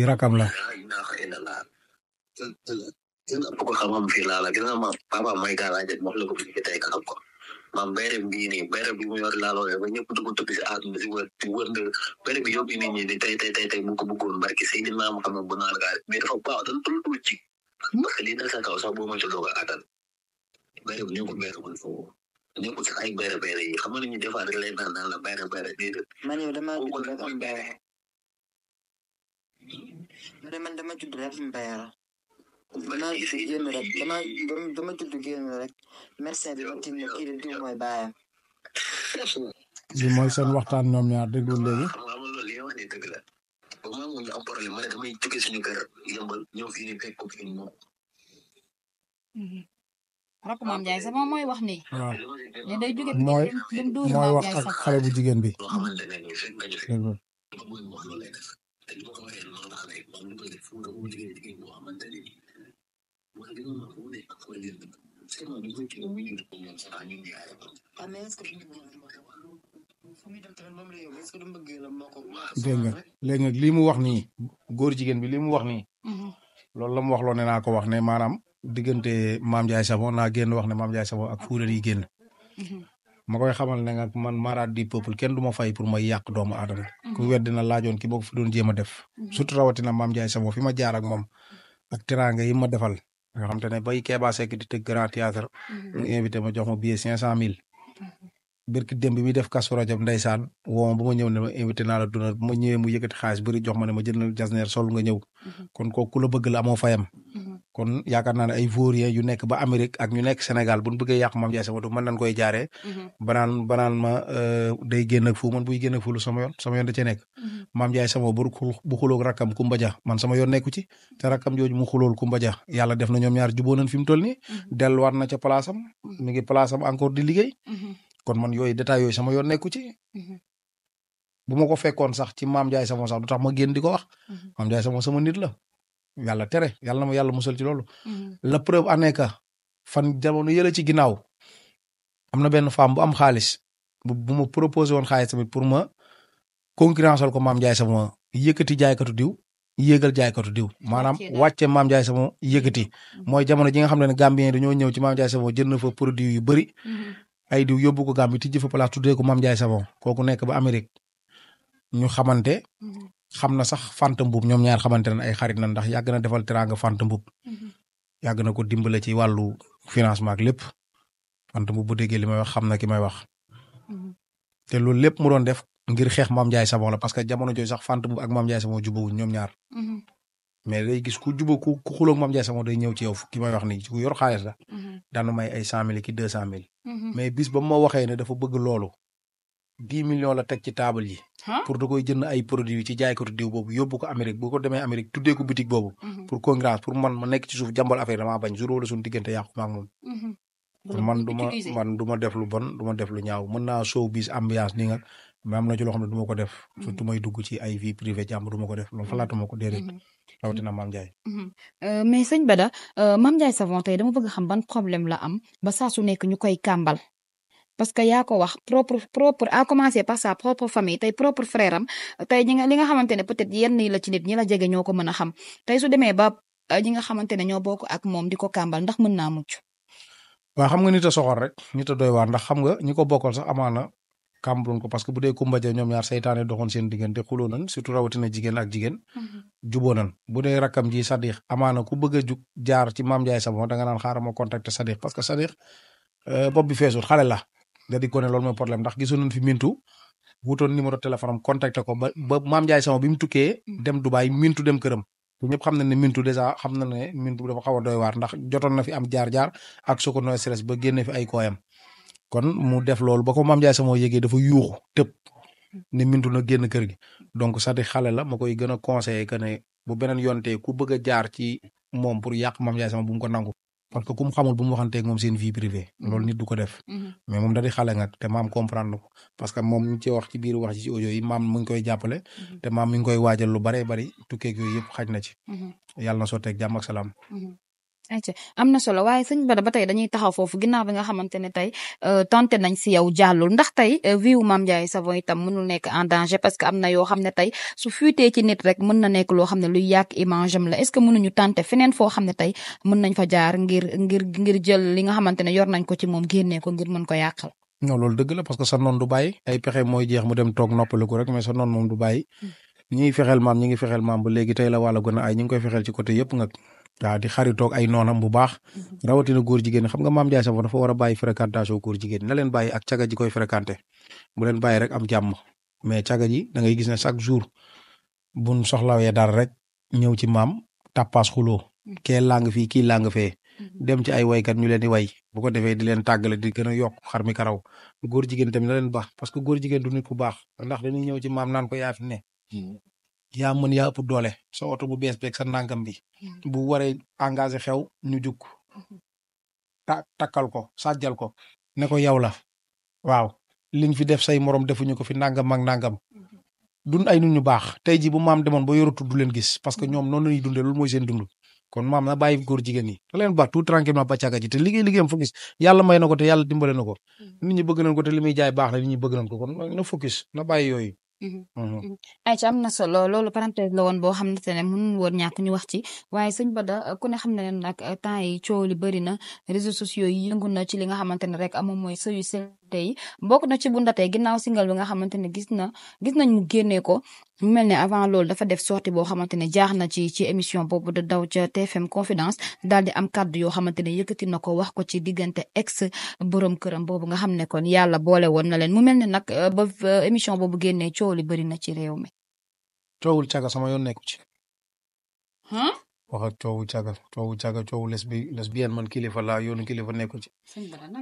rakam la. ko xamam fi la gis nga ma papa may gala je wax la ko fi tay ka xam ko mam bere bi ni bere bi mu yor la lo ba ñepp dugg tukki ci aduna ci wër ci wër bere bi yobbi nit ñi di tay bu ko bëggoon barki sayidina muhammad bu nal gaal mais dafa baax dañ tul du ci parce que li dal sa kaw sax bo ma ci doga atal bere bi ñu ko bere won fo ñu ko ci ay bere yi xam nga ñu defa rek lay nan la bere di man yow dama judd rek am bere man dama judd rek am bere dama judd génn rek merci bi ma tim ne kii di mooy baayam li mooy seen waxtaan ñoom ñaar déglu léegi. xam nga loolu li wax ni dëgg la ba ma mu am problème ma ne damay jóge suñu kër yëmbal ñëw fii ni fekk ko fii moom rakk Mame Ndiaye sama mooy wax ni waaw ne day jóge mooy dem duuru mooy Mame Iya, wax Ndiaye ak sax xale bu jigéen bi. loo xamante ne nii fekk nga joxe déglu dafa mooy wax loolu lay def te li ma ko waxee noonu laa lay man lu koy def fu mu ko jigéen boo xamante ne nii wax dëgg ma fu mu nekk ak fooy leen c'est moi du ko ci mu ñu ko ñoom sax ñu ñaare mais est-ce que fu muy dem tamit moom la yow est-ce que du mbëggee la moo ko dégg nga léegi nag lii mu wax nii góor jigéen bi lii mu wax nii loolu la mu wax loo ne naa ko wax ne maanaam diggante Mame Ndiaye Savon naa génn wax ne Mame Ndiaye Savon ak Fouta yi génn ma koy xamal ne nga man maraat di peuple kenn du ma fay pour may yàq doomu aadama ku wedd na laajoon ki boo ko fi doon jéem a def surtout rawatina Mame Ndiaye Savon fi ma jaar ak moom ak teraanga yi ma defal nga xam te ne bay Kéba Seck di tëgg grand théâtre mu invité ma jox ma billet 500,000 birki démb bi muy def Kazu Rajab ndeysaan woo ba ma ñëw ne ma invité naa la duna bu ma ñëwee mu yëkkati xaalis bëri jox ma ne ma jëndal jasneer sol nga ñëw kon kooku ku la bëgg la amoo fayam kon yaakaar naa ne ay vaurien yu nekk ba Amérique ak ñu nekk Sénégal bu ñu bëggee yàq Mame Ndiaye Savon du mën nañ koy jaaree banaan ma day génn ak fu man buy génn ak fu lu sama yoon da cee nekk Mame Ndiaye Savon bu xuloog rakkam Kumba Dia man sama yoon nekku ci te rakkam jooju mu xulool Kumba Dia yàlla def na ñoom ñaar juboo nañ fi mu toll nii delluwaat na ca place am mi ngi place am encore di liggéey kon man yooyu détails yooyu sama yoon nekku ci bu ma ko fekkoon sax ci Mame Ndiaye Savon sax du tax ma génn di ko wax Mame Ndiaye Savon sama nit la yàlla tere yàlla na ma yàlla musal ci loolu la preuve en est que fan jamono yële ci ginnaaw am na benn femme bu am xaalis bu ma proposé woon xaalis tamit pour ma concurrenceal ko Mame Ndiaye Savon yëkkati jaaykatu diw yéegal jaaykatu diw maanaam wàcce Mame Ndiaye Savon yëkkati mooy jamono ji nga xam ne Gambien dañoo ñëw ci Mame Ndiaye Savon jënd fa produit yu bëri ay diw yóbbu ko Gambie tijji fa place tuddee ko Mame Ndiaye Savon kooku nekk ba Amérique ñu xamante xam na sax Fanta Mbuub ñoom ñaar xamante ne ay xarit na ndax yàgg na defal teraanga Fanta Mbuub yàgg na ko dimbale ci wàllu financement ak lépp Fanta Mbuub bu déggee li may wax xam na ki may wax te loolu lépp mu doon def ngir xeex Mame Ndiaye Savon la parce que jamono jooju sax Fanta Mbuub ak Mame Ndiaye Savon jubawuñ ñoom ñaar mais day gis ku juba ku xuloog Mame Ndiaye Savon day ñëw ci yow ki may wax nii ku yor xaalis la daanu may ay 100,000 ki 200,000 mais bis ba ma waxee ne dafa bëgg loolu 10 millions la teg ci table yi pour da koy jënd ay produits ci jaaykatu diw boobu yóbbu ko Amérique bu ko demee Amérique tuddee ko boutique boobu pour concurrence pour man ma nekk ci suuf jàmbal affaire damaa bañ jour wala suñu diggante yàqu ma ak moom man du ma def lu bon du ma def lu ñaaw mën naa showbiz ambiance nii nga mais am na ci loo xam ne du ma ko def surtout may dugg ci ay vie privée jàmm du ma ko def loolu xalaatuma ko déedéet rawatina Mame Ndiaye mais sëñ Bada Mame Ndiaye Savon tey dama bëgg xam ban problème la am ba saa su nekk ñu koy kàmbal parce que yaa ko wax propre à commencer par sa propre famille tey propre frère am tey li nga xamante ne peut-être yenn yi la ci nit ñi la jege ñoo ko mën a xam tey su demee ba ñi nga xamante ne ñoo bokk ak moom di ko kàmbal ndax mën naa mucc. waaw xam nga nit a soxor rek nit a doy waar ndax xam nga ñi ko bokkal sax amaana kàmbaloon ko parce que bu dee Kumba Dia ñoom ñaar saytaane doxoon seen diggante xuloo nañ surtout rawatina jigéen ak jigéen juboo nañ bu dee rakkam ji Sadikh amaana ku bëgg a jug jaar ci Mame Ndiaye Savon da nga naan xaaral ma contacter Sadikh parce que Sadikh bopp bi feesul xale la da di ko ne loolu mooy problème ndax gisoon nañ fi Mintu wutoon numéro téléphone am contacter ko ba Mame Ndiaye Savon bi mu tukkee dem Dubaay Mintu dem këram ñëpp xam nañ ne Mintu dèjà xam na ne Mintu dafa xaw a doy waar ndax jotoon na fi am jaar-jaar ak soko no stress ba génne fi ay kooyam kon mu def loolu ba ko Mame Ndiaye Savon yëgee dafa yuuxu tëb ne Mintu na génn kër gi donc Sadikh xale la ma koy gën a conseiller que ne bu beneen yontee ku bëgg a jaar ci moom pour yàq Mame Ndiaye Savon bu mu ko nangu parce que ku mu xamul bu mu waxanteeg moom seen vie privée loolu nit du ko def mais moom da di xale nga te maam comprendre ko parce que moom ñu ci wax ci biir wax ci audio yi maam mu ngi koy jàppale te maam mi ngi koy waajal lu baree bari tukkeeg yooyu yëpp xaj na ci yàlla na sotteeg jàmm ak salaam ayca am na solo waaye sëñ Bada ba tey dañuy taxaw foofu ginnaaw bi nga xamante ne tey tenté nañ si yow jàllul ndax tey vie wu Mame Ndiaye Savon itam mënul nekk en danger parce que am na yoo xam ne tey su fuitee ci nit rek mën na nekk loo xam ne luy yàq image am la est ce que mënuñu tenté feneen foo xam ne tey mën nañ fa jaar ngir jël li nga xamante ne yor nañ ko ci moom génnee ko ngir mën ko yàqal. non loolu dëgg la parce que sa noon du bàyyi ay pexe mooy jeex mu dem toog noppaliku rek mais sa noon moom du bàyyi ñi ngi fexeel maam ba léegi tey la wàlla gën a ay ñi ngi koy fexeel ci côté yëpp nga waaw di xaritoog ay noonam bu baax rawatina góor jigéen xam nga Mame Ndiaye Savon dafa war a bàyyi fréquentation góor jigéen na leen bàyyi ak caga ji koy fréquenté bu leen bàyyi rek am jàmm mais caga ji da ngay gis ne chaque jour buñ soxlawee dara rek ñëw ci maam tappaas xuloo kee lang fii kii lang fee dem ci ay waykat ñu leen di way bu ko defee di leen tàggale di gën a yokk xar mi karaw góor jigéen tamit na leen baax parce que góor jigéen du nit ku baax ndax dañuy ñëw ci maam naan ko yaa fi ne yaa mën yaa ëpp doole sa oto bu bees beeg sa nangam bi bu waree engagé xew ñu jukk takkal ko sàjjal ko ne ko yow la waaw li nga fi def say morom defuñu ko fi nangam ak nangam dun ay nit ñu baax tey ji bu maam demoon ba yoratu du leen gis parce que ñoom noonu lañuy dundee loolu mooy seen dund kon maam na bàyyi góor jigéen ñi da leen baax tout tranquillement ba càgga ji te liggéeyam focus yàlla may na ko te yàlla dimbale na ko nit ñi bëgg nañ ko te li muy jaay baax na nit ñi bëgg nañ ko kon na focus na bàyyi yooyu. ayca am na solo loolu parenthèse la woon boo xamante ne mënul woon ñàkk ñu wax ci waaye sëñ Bada ku ne xam ne nag temps yi coow li bëri na réseaux sociaux yi yëngu na ci li nga xamante ne rek moom mooy sëyu selte yi bokk na ci bu ndatee ginnaaw single bi nga xamante ne gis nañ mu génnee ko mu mel ne avant loolu dafa def sortie boo xamante ne jaax na ci émission boobu da daw ca TFM Confidence daal di am kàddu yoo xamante ne yëkkati na ko wax ko ci diggante ex borom këram boobu nga xam ne kon yàlla boole woon na leen mu mel ne nag ba émission boobu génnee coow li bëri na ci réew mi. coowul caga sama yoon nekku ci. wax ak coowu caga coowu lesbienne man kilifa laa yoonu kilifa nekku ci.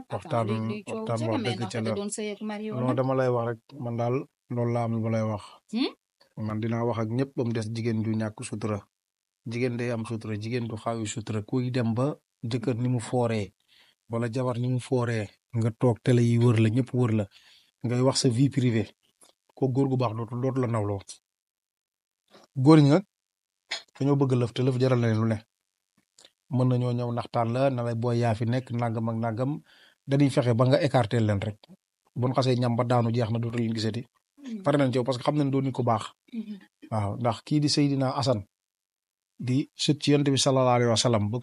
waxtaan wax dëgg ca la non dama lay wax rek man daal loolu laa am lu ma lay wax. man dinaa wax ak ñëpp ba mu des jigéen ju ñàkk sutura jigéen day am sutura jigéen du xaawi sutura kuy dem ba jëkkër ni mu fooree wala jabar ni mu fooree nga toog télé yi wër la ñëpp wër la ngay wax sa vie privée ko góor gu baax dootu la nawloo góor ñi nag dañoo bëgg lëf te lëf jaral na leen lu ne mën nañoo ñëw naxtaan la na lay booy yaa fi nekk nangam ak nangam dañuy fexe ba nga écarter leen rek bon xasee ñam ba daanu jeex na dootu leen gisati pare nañ ci yow parce que xam nañ doo nit ku baax waaw ndax kii di Seydina Assane di sët ci yonent bi sallallahu alayhi wa sallam ba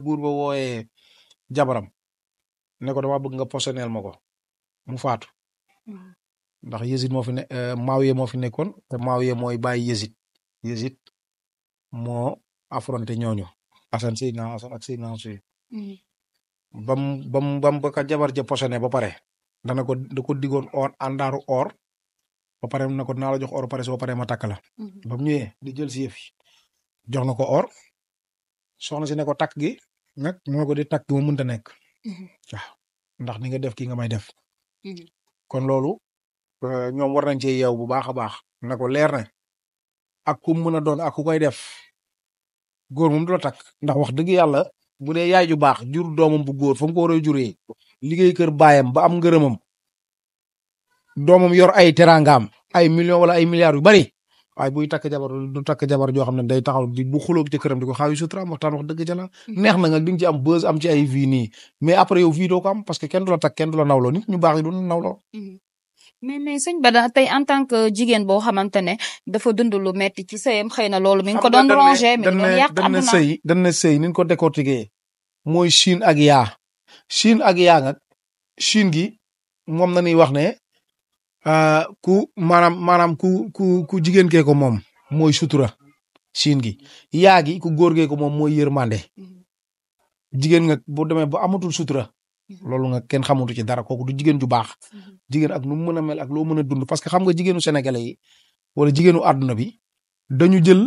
buur ba wooyee jabaram ne ko dama bëgg nga posoneel ma ko mu faatu ndax Yezid moo fi ne Maawiye moo fi nekkoon te Maawiye mooy bàyyi Yezid moo affronté ñooñu Assane Seydina Assane ak Seydina Suy bam ba ka jabar ja posone ba pare da ko digoon or àndaaru or ba pare na ko naa la jox or pare soo pare ma takk la ba mu ñëwee di jël si yëf yi jox na ko or soxna si ne ko takk gi nag moo ko di takk gi ma mënta nekk waaw ndax ni nga def kii nga may def kon loolu ñoom war nañ cee yeew bu baax a baax na ko leer ne ak ku mën a doon ak ku koy def góor moom du la takk ndax wax dëgg yàlla bu dee yaay ju baax jur doomam bu góor fa mu ko war a juree liggéey kër baayam ba am ngërëmam doomam yor ay teraangaam ay millions wala ay milliards yu bari waaye buy takk jabar du takk jabar joo xam ne day taxaw di bu xuloog ci këram di ko xaawi sutura waxtaan wax dëgg ca la neex na nga di nga ci am buzz am ci ay vie nii mais après yow vie doo ko am parce que kenn du la takk kenn du la nawloo nit ñu baax yi du la nawloo mais sëñ Bada tey en tant que jigéen boo xamante ne dafa dund lu metti ci sëyam xëy na loolu mi ngi ko doon rongé mi ngi doon yàq àdduna dañ ne sëy ni ñu ko décortiquer mooy Chine ak yaa Chine ak yaa nga Chine gi moom na ñuy wax ne ku maanaam ku jigéen kee ko moom mooy sutura Chine gi yaa gi ku góor gee ko moom mooy yërmande jigéen nga boo demee ba amatul sutura loolu nga kenn xamutu ci dara kooku du jigéen ju baax jigéen ak nu mu mën a mel ak loo mën a dund parce que xam nga jigéenu sénégalais yi wala jigéenu àdduna bi dañu jël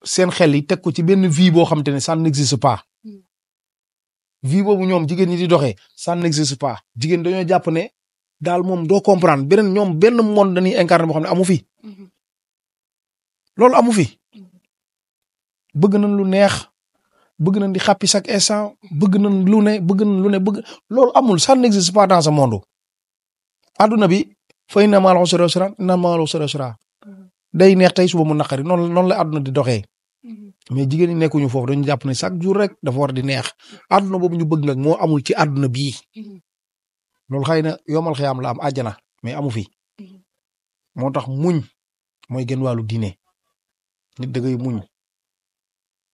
seen xel yi teg ko ci benn vie boo xam te ne ça n'existe pas vie boobu ñoom jigéen ñi di doxee ça n'existe pas jigéen dañoo jàpp ne daal moom doo comprendre benn monde dañuy incarné boo xam ne amu fi loolu amu fi bëgg nañ lu neex bëgg nañ di xàppi chaque instant bëgg nañ lu ne bëgg loolu amul ça n'existe pas dans ce monde adduna bi fa inna ma'al usri yusran inna ma'al usri yusra day neex tey suba mu naqari noonu la adduna di doxee mais jigéen ñi nekkuñu foofu dañu jàpp ne chaque jour rek dafa war di neex àdduna boobu ñu bëgg nag moo amul ci àdduna bii loolu xëy na yomal xiyaam la am àjjana mais amu fi moo tax muñ mooy gën wàllu diine nit da ngay muñ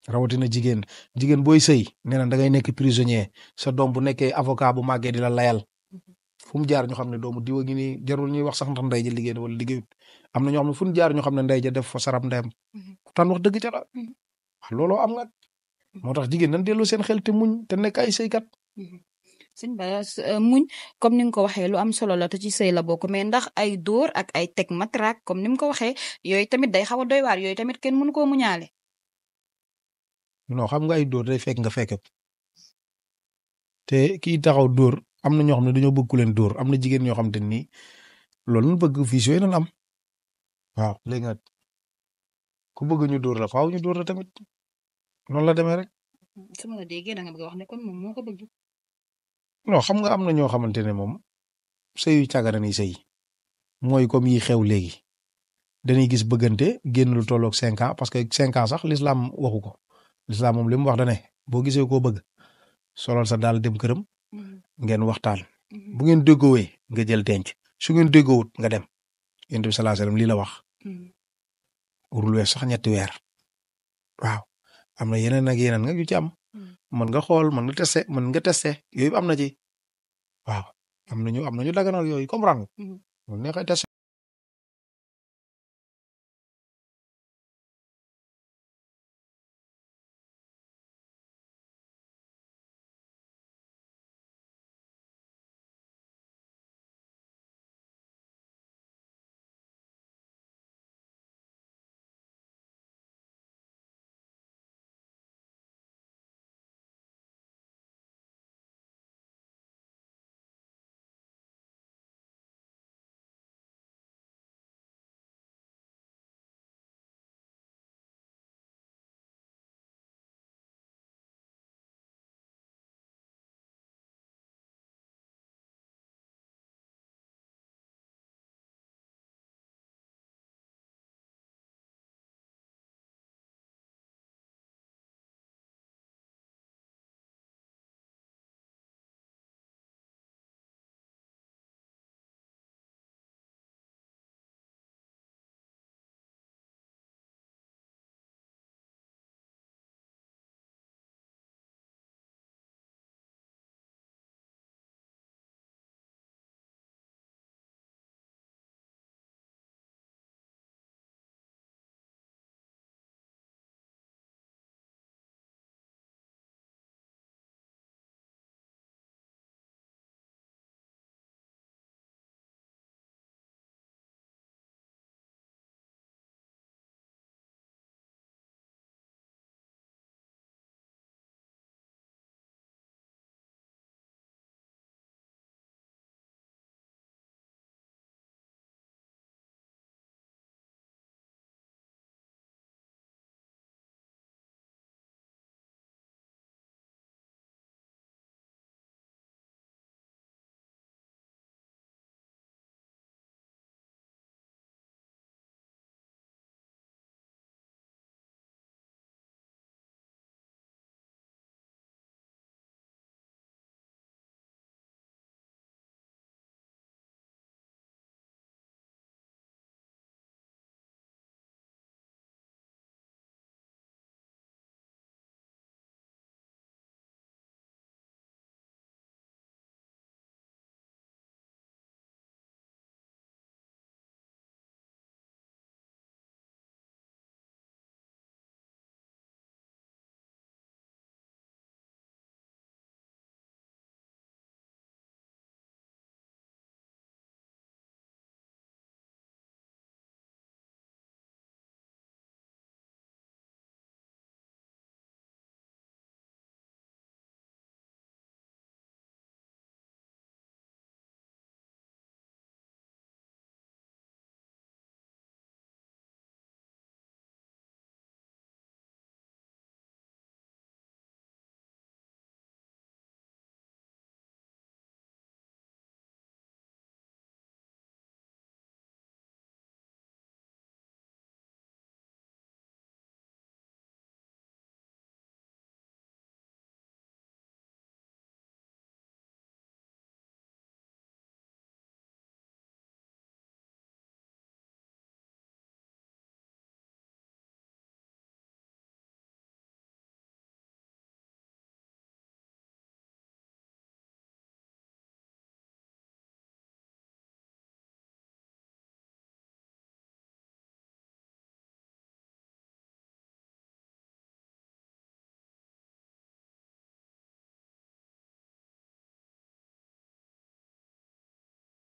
rawatina jigéen booy sëy nee na da ngay nekk prisonnier sa doom bu nekkee avocat bu màggee di la layal fu mu jaar ñu xam ne doomu diwa gi nii jarul ñuy wax sax ndax ndey ja liggéey wala liggéeyut am na ñoo xam ne fu ñu jaar ñu xam ne ndey ja def fa sarab ndeyam tan wax dëgg ca la looloo am nga moo tax jigéen nan delloo seen xel te muñ te nekk ay sëykat sëñ Bada muñ comme ni nga ko waxee lu am solo la te ci sëy la bokk mais ndax ay dóor ak ay teg matraque comme ni mu ko waxee yooyu tamit day xaw a doy waar yooyu tamit kenn mënu koo muñaale. non xam nga ay dóor day fekk nga fekk te kii taxaw dóor am na ñoo xam ne dañoo bëgg ku leen dóor am na jigéen ñoo xam te ni loolu lañ bëgg vision yi nañ am waaw léegi nag ku bëgg ñu dóor la faaw ñu dóor la tamit noonu la demee rek. su ma la déggee da nga bëgg wax ne kon moom moo ko bëgg. non xam nga am na ñoo xamante ne moom sëyu càggana ni sëy mooy comme yi xew léegi dañuy gis bëggante génn lu tolloog 5 ans parce que 5 ans sax l'islam waxu ko l'islam moom li mu wax da ne boo gisee koo bëgg solal sa daal dem këram ngeen waxtaan bu ngeen déggoowee nga jël denc su ngeen déggoowut nga dem yonent bi sallallahu alayhi wasallam lii la wax urul wees sax 3 weer waaw am na yeneen ak yeneen nga yu ci am mën nga xool mën nga testé yooyu am na ci waaw am nañu daganal yooyu comprendre nga. neexay testé